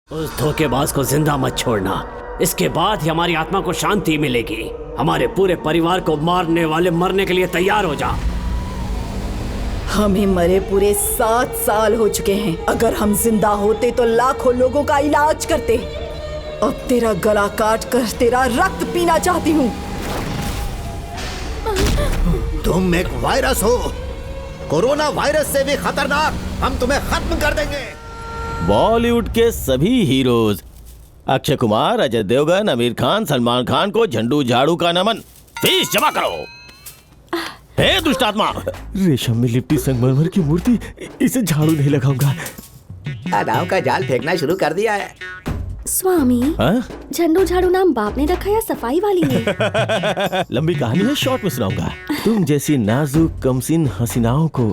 उस धोखेबाज को जिंदा मत छोड़ना। इसके बाद ही हमारी आत्मा को शांति मिलेगी। हमारे पूरे परिवार को मारने वाले मरने के लिए तैयार हो जा। हमें मरे पूरे 7 साल हो चुके हैं। अगर हम जिंदा होते तो लाखों लोगों का इलाज करते। अब तेरा गला काट कर तेरा रक्त पीना चाहती हूँ। तुम एक वायरस हो, कोरोना वायरस से भी खतरनाक। हम तुम्हें खत्म कर देंगे। बॉलीवुड के सभी हीरोज अक्षय कुमार, अजय देवगन, आमिर खान, सलमान खान को झंडू झाड़ू का नमन। फीस जमा करो। हे दुष्टात्मा! रेशम में लिपटी संगमरमर की मूर्ति, इसे झाड़ू नहीं लगाऊंगा। अदाव का जाल फेंकना शुरू कर दिया है। स्वामी, झंडू झाड़ू नाम बाप ने रखा या सफाई वाली ने? लंबी कहानी है, शॉर्ट में सुनाऊंगा। तुम जैसी नाजुक कमसिन हसीनाओं को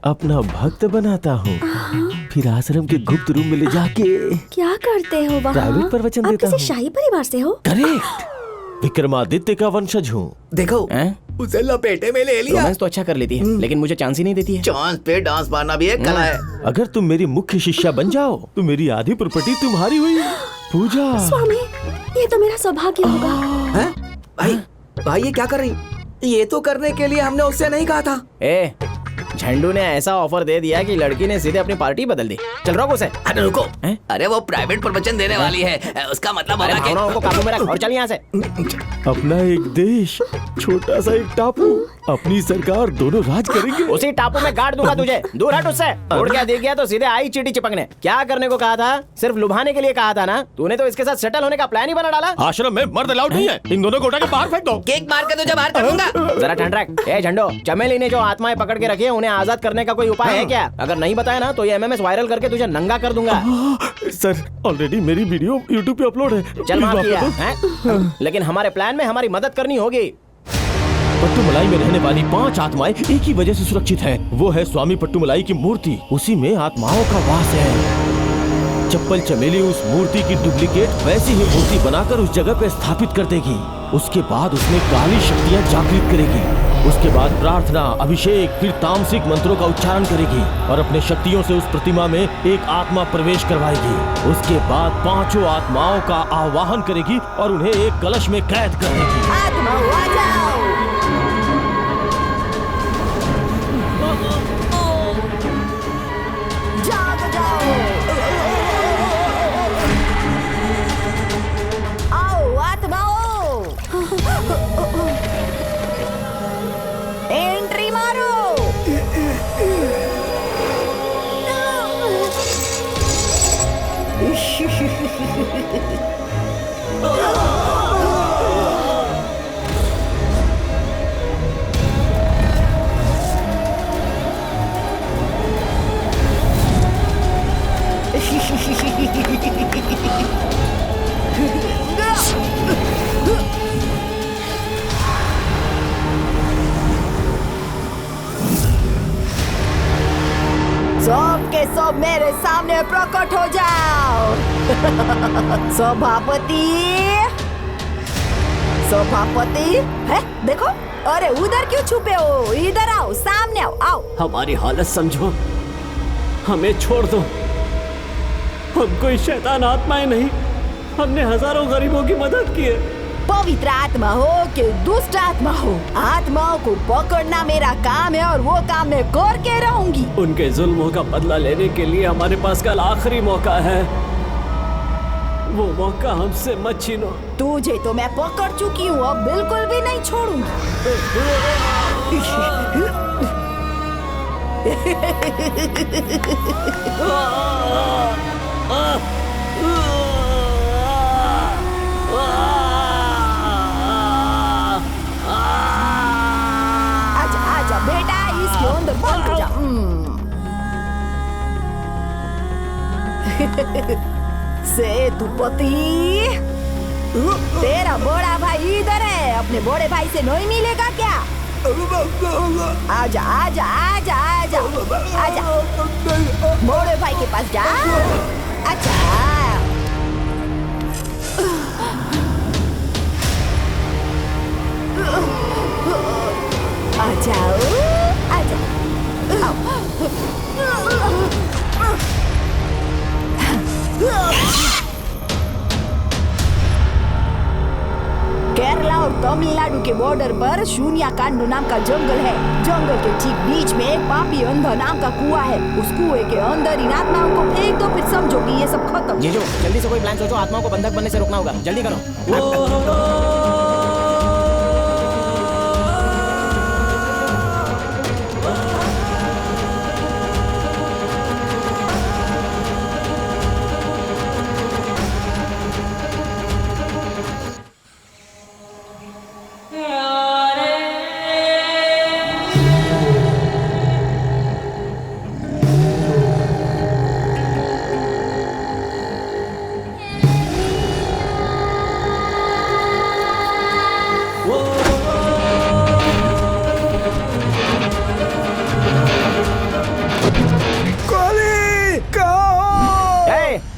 अपना भक्त बनाता हूँ, फिर आश्रम के गुप्त रूम में ले जाके क्या करते हो वहाँ? प्राइवेट प्रवचन देता हूँ। आप किसी शाही परिवार से हो? करेक्ट, विक्रमादित्य का वंशज हूँ। देखो, उसे लपेटे में ले लिया। रोमांस तो अच्छा कर लेती है, लेकिन मुझे चांस ही नहीं देती है। चांस पे डांस मारना भी एक कला है। अगर तुम मेरी मुख्य शिष्या बन जाओ तो मेरी आधी प्रॉपर्टी तुम्हारी हुई। पूजा। स्वामी, ये तो मेरा सौभाग्य होगा। हैं? भाई ये क्या कर रही? ये तो करने के लिए हमने उससे नहीं कहा था। ए, झंडू ने ऐसा ऑफर दे दिया कि लड़की ने सीधे अपनी पार्टी बदल दी। चल रोको उसे। अरे रुको, अरे वो प्राइवेट प्रवचन देने वाली है, उसका मतलब अरे होगा कि भावनाओं को काबू में रख और चल यहाँ से। अपना एक देश, छोटा सा एक टापू, अपनी सरकार, दोनों राज करेंगे। उसी टापू में गाड़ दूंगा तुझे। दूर हट उससे। उड़ गया दिख गया तो सीधे आई चीटी चिपकने। क्या करने को कहा था? सिर्फ लुभाने के लिए कहा था ना? तूने तो इसके साथ सेटल होने का प्लान ही बना डाला। आश्रम में मर्द अलाउड नहीं है। इन दोनों को उठा के बाहर फेंक दो। केक मार के तुझे बाहर कर दूंगा। जरा ठंड रख। ए झंडो, चमेली ने जो आत्माएं पकड़ के रखी है उन्हें आजाद करने का कोई उपाय है क्या? अगर नहीं बताया ना तो ये एमएमएस वायरल करके तुझे नंगा कर दूंगा। सर, ऑलरेडी मेरी वीडियो YouTube पे अपलोड है। चल माफ किया हैं? लेकिन हमारे प्लान में हमारी मदद करनी होगी। पट्टुमलाई में रहने वाली 5 आत्माएं एक ही वजह से सुरक्षित हैं। वो है स्वामी पट्टुमलाई की मूर्ति। उसी में आत्माओं का वास है। चप्पल चमेली उस मूर्ति की डुप्लीकेट वैसी ही मूर्ति बनाकर उस जगह पे स्थापित कर देगी। उसके बाद उसमें काली शक्तियां जागृत करेगी। उसके बाद प्रार्थना, अभिषेक, फिर तामसिक मंत्रों का उच्चारण करेगी और अपने शक्तियों से उस प्रतिमा में एक आत्मा प्रवेश करवाएगी। उसके बाद 5 आत्माओं का आवाहन करेगी और उन्हें एक कलश में कैद कर देगी। आत्माओं आ जाओ। जाग जाओ। आओ आत्माओं, एंट्री मारो। सब के सब मेरे सामने प्रकट हो जाओ। सभापति, सभापति है, देखो। अरे उधर क्यों छुपे हो? इधर आओ, सामने आओ, आओ। हमारी हालत समझो, हमें छोड़ दो। हम कोई शैतान आत्माएं नहीं। हमने हजारों गरीबों की मदद की है। पवित्र आत्मा हो कि दुष्ट आत्मा हो, आत्माओं को पकड़ना मेरा काम है और वो काम मैं करके रहूंगी। उनके जुल्मों का बदला लेने के लिए हमारे पास कल आखिरी मौका है। वो मौका हमसे मत छीनो। तुझे तो मैं पकड़ चुकी हूँ, अब बिल्कुल भी नहीं छोड़ूंगी। आजा आजा बेटा, इसके अंदर बंद हो जा। सेतुपति, तेरा बड़ा भाई इधर है। अपने बड़े भाई से नहीं मिलेगा क्या? आजा आजा आजा आजा आजा, बड़े भाई के पास जा। अच्छा, आ जाओ, आ जाओ। तमिलनाडु के बॉर्डर पर शून्या कांडू नाम का जंगल है। जंगल के ठीक बीच में एक पापी अंधा नाम का कुआं है। उस कुएं के अंदर इन आत्माओं को फेंक दो, फिर समझो कि ये सब खत्म। ये जो जल्दी से कोई प्लान सोचो, आत्माओं को बंधक बनने से रोकना होगा, जल्दी करो।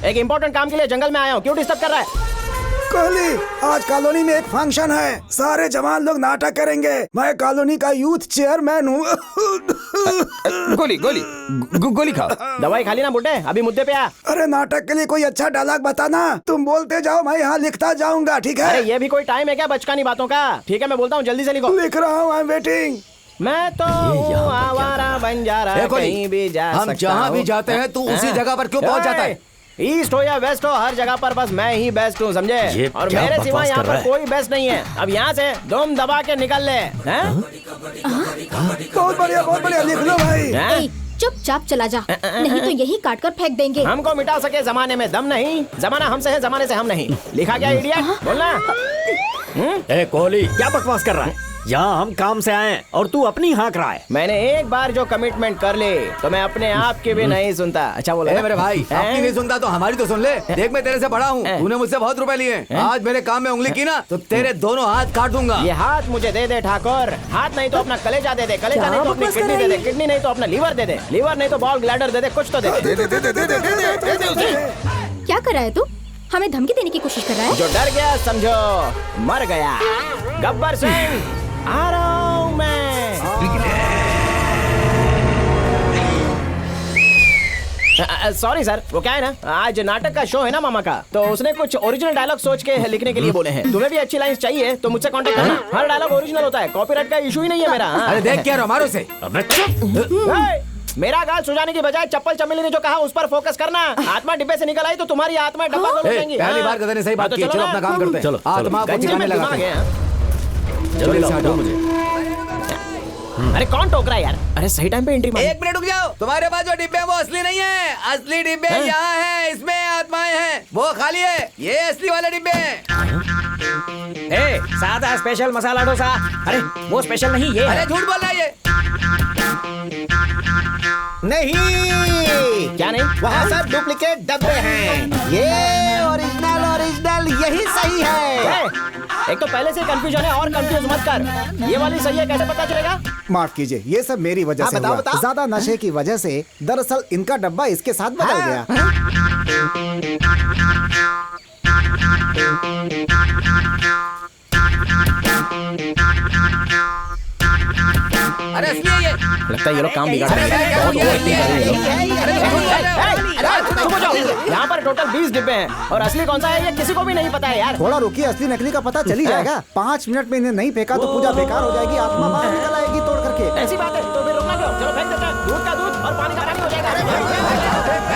एक इम्पोर्टेंट काम के लिए जंगल में आया हूँ, क्यों डिस्टर्ब कर रहा है? कोहली, आज कॉलोनी में एक फंक्शन है, सारे जवान लोग नाटक करेंगे। मैं कॉलोनी का यूथ चेयरमैन हूँ। गोली गोली गोली खाओ। दवाई खा ली ना बुड्ढे, अभी मुद्दे पे आ। अरे नाटक के लिए कोई अच्छा डायलॉग बताना, तुम बोलते जाओ, मैं यहाँ लिखता जाऊंगा, ठीक है? अरे ये भी कोई टाइम है क्या बचकानी बातों का? ठीक है मैं बोलता हूँ, जल्दी से लिखो। लिख रहा हूँ, आई एम वेटिंग। मैं तो आवारा बंजारा, कहीं भी जा सकता हूँ। हम जहाँ भी जाते हैं तू उसी जगह पर क्यों पहुँच जाता है? ईस्ट हो या वेस्ट हो, हर जगह पर बस मैं ही बेस्ट हूँ, समझे? और मेरे सिवा यहाँ पर कोई बेस्ट नहीं है। अब यहाँ से दम दबा के निकल ले। बहुत बढ़िया, लिख लो भाई। ए, चुपचाप चला जा, नहीं तो यही काट कर फेंक देंगे। हमको मिटा सके जमाने में दम नहीं, जमाना हमसे है, जमाने से हम नहीं। लिखा क्या इडियट? बोलना। ए कोहली, क्या बकवास कर रहा है? यहाँ हम काम से आए हैं और तू अपनी हाँक रहा है। मैंने एक बार जो कमिटमेंट कर ले तो मैं अपने आप की भी नहीं सुनता। अच्छा बोला मेरे भाई, अपनी नहीं सुनता तो हमारी तो सुन ले। देख मैं तेरे से बड़ा हूँ, तूने मुझसे बहुत रुपए लिए। आज मेरे काम में उंगली की ना तो तेरे दोनों हाथ काट दूंगा। ये हाथ मुझे दे दे ठाकुर, हाथ नहीं तो अपना कलेजा दे दे, कलेजा नहीं तो अपनी किडनी दे दे, किडनी नहीं तो अपना लीवर दे दे, लीवर नहीं तो बॉल ग्लैडर दे दे, कुछ तो दे दे। क्या कर रहा है तू? हमें धमकी देने की कोशिश कर रहा है? जो डर गया समझो मर गया। गब्बर सिंह आ रहा हूँ मैं। सॉरी सर, वो क्या है ना, आज नाटक का शो है ना मामा का, तो उसने कुछ ओरिजिनल डायलॉग सोच के लिखने के लिए बोले हैं। तुम्हें भी अच्छी लाइंस चाहिए तो मुझसे कांटेक्ट करना। हर डायलॉग ओरिजिनल होता है, कॉपीराइट का इशू ही नहीं है मेरा। अरे देख क्या हमारे से। मेरा गाल सुझाने की बजाय चप्पल चमेली ने जो कहा उस पर फोकस करना। आत्मा डिब्बे से निकल आई तो तुम्हारी आत्मा डब्बा खोल जाएंगी। पहली बार गधे ने सही बात की। चलो अपना काम करते हैं। चलो आत्मा को ठिकाने लगाते हैं। जल्दी से हटाओ मुझे। अरे कौन टोक रहा है यार? अरे सही टाइम पे एंट्री मार। एक मिनट रुक जाओ, तुम्हारे पास जो डिब्बे हैं वो असली नहीं है। असली डिब्बे यहाँ है, इसमें आत्माएं हैं, वो खाली है। ये असली वाले डिब्बे हैं। सादा स्पेशल मसाला डोसा। अरे वो स्पेशल नहीं, ये अरे झूठ बोल रहा है ये। नहीं, क्या नहीं? वहाँ सब डुप्लीकेट डब्बे हैं। ये ओरिजिनल यही सही है। एक तो पहले से कंफ्यूजन है और कंफ्यूज मत कर। ये वाली सही है, कैसे पता चलेगा? माफ कीजिए, ये सब मेरी वजह से हुआ। ज्यादा नशे की वजह से दरअसल इनका डब्बा इसके साथ बदल गया। अरे असली है ये। लगता है ये लोग काम बिगाड़ रहे हैं। बहुत ओवर एक्टिंग कर रहे हैं ये लोग। यहाँ पर टोटल 20 डिब्बे हैं और असली कौन सा है ये किसी को भी नहीं पता है यार। थोड़ा रुकिए, असली नकली का पता चल ही जाएगा। 5 मिनट में इन्हें नहीं फेंका तो पूजा बेकार हो जाएगी, आत्मा बाहर निकल आएगी तोड़ करके। ऐसी बात है तो फिर रुकना क्यों? चलो फेंक देते हैं। दूध का दूध और पानी का पानी हो जाएगा। अभी क्या फेंका?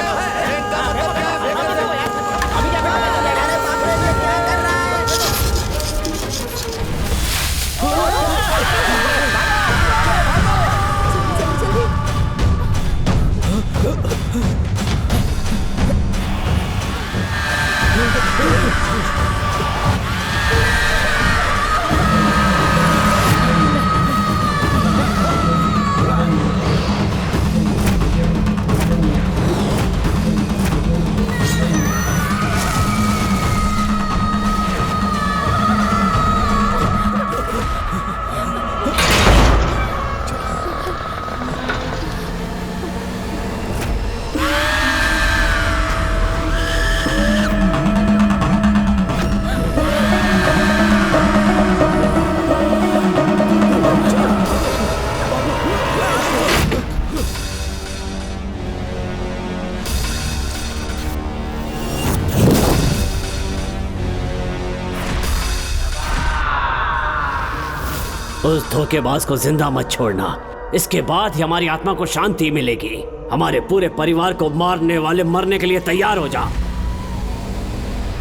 उस धोखेबाज को जिंदा मत छोड़ना। इसके बाद ही हमारी आत्मा को शांति मिलेगी। हमारे पूरे परिवार को मारने वाले मरने के लिए तैयार हो जा।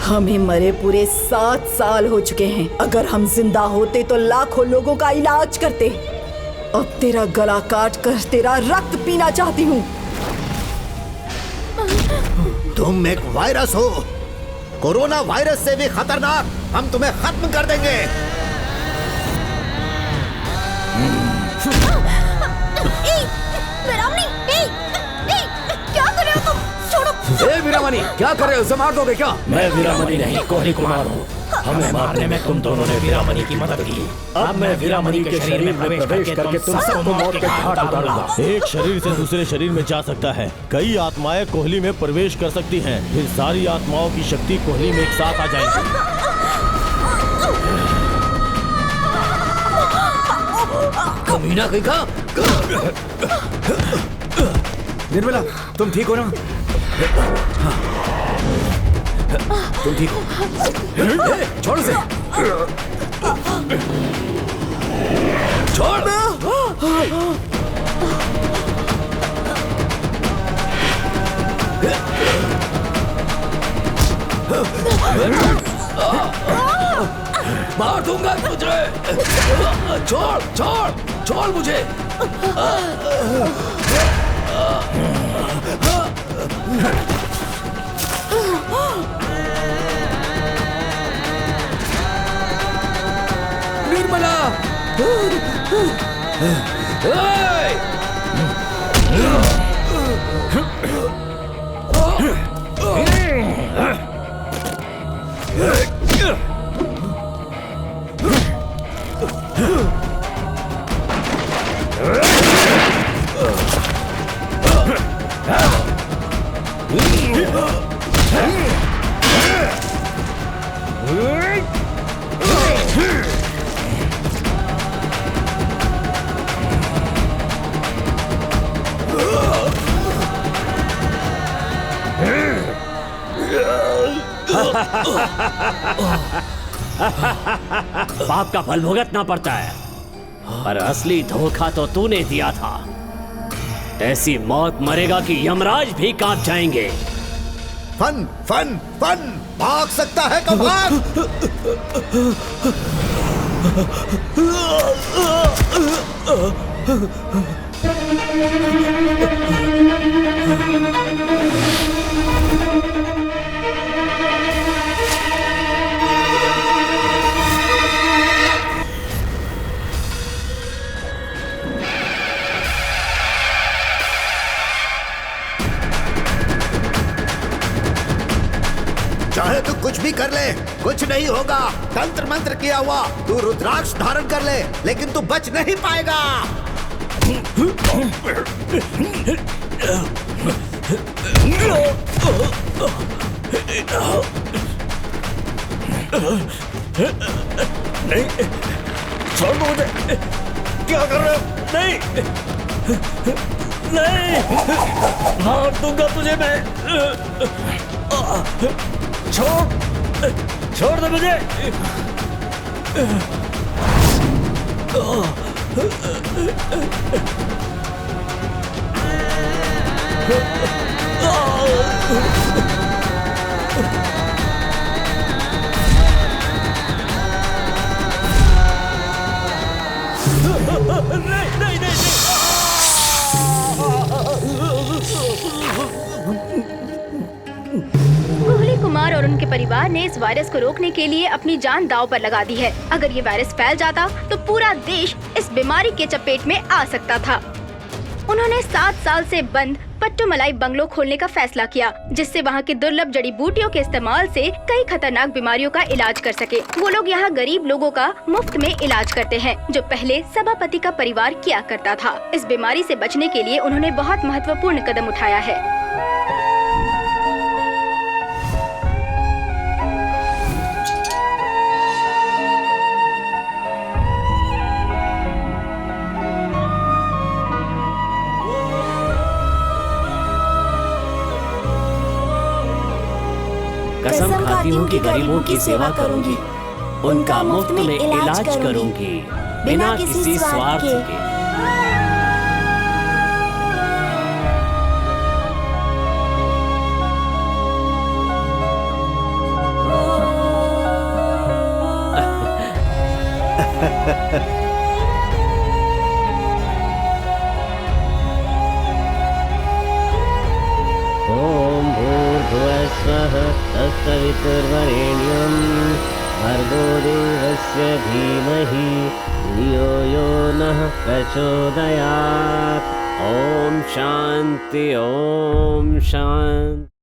हमें मरे पूरे 7 साल हो चुके हैं। अगर हम जिंदा होते तो लाखों लोगों का इलाज करते। अब तेरा गला काट कर तेरा रक्त पीना चाहती हूँ। तुम एक वायरस हो, कोरोना वायरस से भी खतरनाक। हम तुम्हें खत्म कर देंगे। क्या कर रहे हो तुम? छोड़ो। ए वीरामणि, क्या कर रहे हो? उसे मार दोगे क्या? मैं वीरामणि नहीं, कोहली कुमार हूँ। हमें मारने में तुम दोनों ने वीरामणि की मदद की। अब मैं वीरामणि के शरीर में प्रवेश करके तुम सबको मौत के घाट उतारूंगा। एक शरीर से दूसरे शरीर में जा सकता है। कई आत्माएं कोहली में प्रवेश कर सकती हैं। फिर सारी आत्माओं की शक्ति कोहली में एक साथ आ जाएगी। कमीना कहीं का? निर्मला, तुम ठीक हो ना? हाँ। तुम ठीक हो? छोड़ उसे। छोड़। मार दूंगा तुझे। छोड़ छोड़ छोड़ मुझे। निर्मला, पाप का फल भुगतना पड़ता है, पर असली धोखा तो तूने दिया था। ऐसी मौत मरेगा कि यमराज भी कांप जाएंगे। फन फन फन, भाग सकता है तो भाग। चाहे तू कुछ भी कर ले, कुछ नहीं होगा। तंत्र मंत्र किया हुआ तू रुद्राक्ष धारण कर ले, लेकिन तू बच नहीं पाएगा। नहीं, छोड़ दो मुझे। क्या कर रहे हो? नहीं, नहीं, मार दूंगा तुझे मैं। छोड़ दो मुझे। नहीं, कोहली कुमार और उनके परिवार ने इस वायरस को रोकने के लिए अपनी जान दांव पर लगा दी है। अगर ये वायरस फैल जाता तो पूरा देश इस बीमारी के चपेट में आ सकता था। उन्होंने 7 साल से बंद पट्टुमलाई बंगलो खोलने का फैसला किया, जिससे वहाँ की दुर्लभ जड़ी बूटियों के इस्तेमाल से कई खतरनाक बीमारियों का इलाज कर सके। वो लोग यहाँ गरीब लोगों का मुफ्त में इलाज करते हैं, जो पहले सभापति का परिवार किया करता था। इस बीमारी से बचने के लिए उन्होंने बहुत महत्वपूर्ण कदम उठाया है। कसम खाती हूँ कि गरीबों की सेवा करूंगी, उनका मुफ्त में इलाज करूंगी। बिना किसी स्वार्थ के। ओम भूर्भुवस्वः तत्सवितुर्वरेण्यं भर्गो देवस्य धीमहि धियो यो नः प्रचोदयात्। ओम शांति ओम शांति।